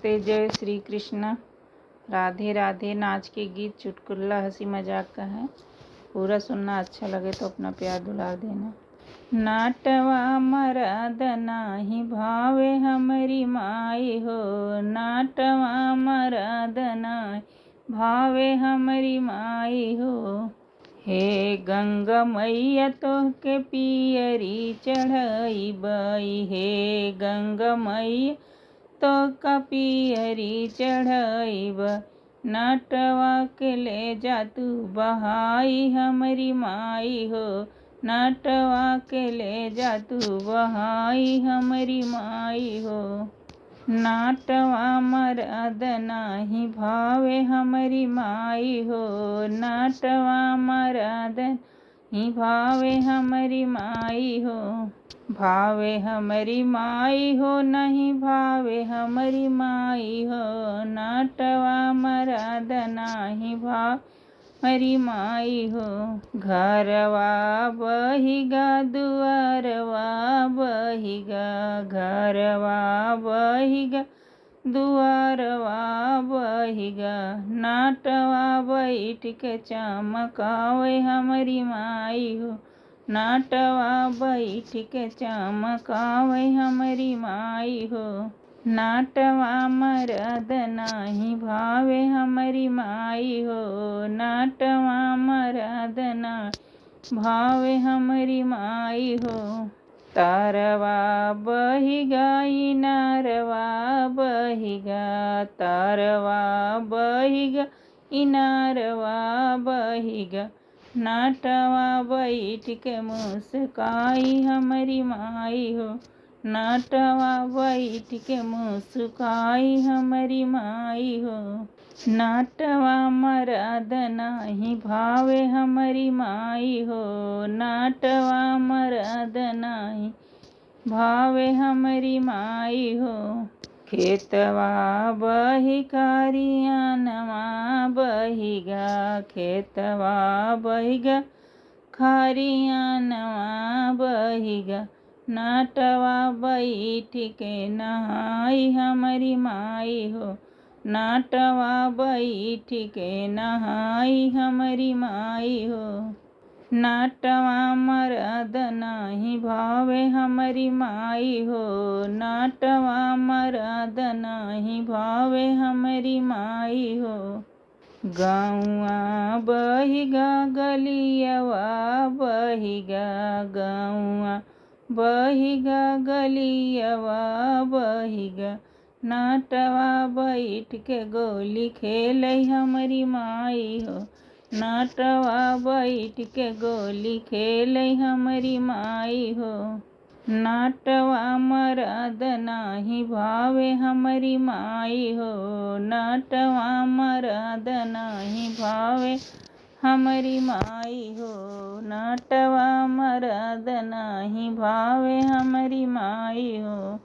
नमस्ते, जय श्री कृष्ण, राधे राधे। नाच के गीत चुटकुला हंसी मजाक का है। पूरा सुनना, अच्छा लगे तो अपना प्यार दुलार देना। नाटवा मरद नाही भावे हमरी माई हो, नाटवा मरद नाही भावे हमरी माई हो। हे गंगा मैया तोहके पियरी चढ़ई बई, हे गंगा मैया तो कपियरी चढ़ाइब। नाटवा के ले जा तू बहाई हमरी माई हो, नाटवा के ले जा तू बहाई हमरी माई हो। नाटवा मरद नाही भावे हमरी माई हो, नाटवा मरद नहीं भावे हमरी माई हो। भावे हमरी माई हो, नहीं भावे हमरी माई हो, नाटवा मरद नाही भाव मरी माई हो। घरवा बहिगा दुआरवा बहिगा, घरवा बहिगा दुआरवा बहिगा। नाटवा बैठ के चमकावे हमरी माई हो, नाटवा बैठ के चमकावे हमरी माई हो। नाटवा मरद नाही भावे हमरी माई हो, नाटवा मरद नाही भावे हमरी माई हो। तारवा बहिगा इनारवा बहिगा, तारवा बहिगा इनारवा बहिगा। नाटवा बैठ के मुस्काई हमरी माई हो, नाटवा बैठ के मुस्काई हमरी माई हो। नाटवा मरद नाही भावे हमरी माई हो, नाटवा मरद नाही भावे हमरी माई हो। खेतवा बहिगा रियानवा बहिगा, खेतवा बहिगा खारियानवा बहिगा। नाटवा बैठ के नहाई हमरी माई हो, नाटवा बैठ के नहाई हमरी माई हो। नाटवा मरद नाही भावे हमरी माई हो, नाटवा मरद नाही भावे हमरी माई हो। गौआ बहिगा गलियवा बहिगा, गौआ बहिगा गलियवा बहिगा। नाटवा बैठ के गोली खेलई हमरी माई हो, नाटवा बैठ के गोली खेलई हमरी माई हो। नाटवा मरद नाही भावे हमरी माई हो, नाटवा मरद नाही भावे हमरी माई हो, नाटवा मरद नाही भावे हमरी माई हो।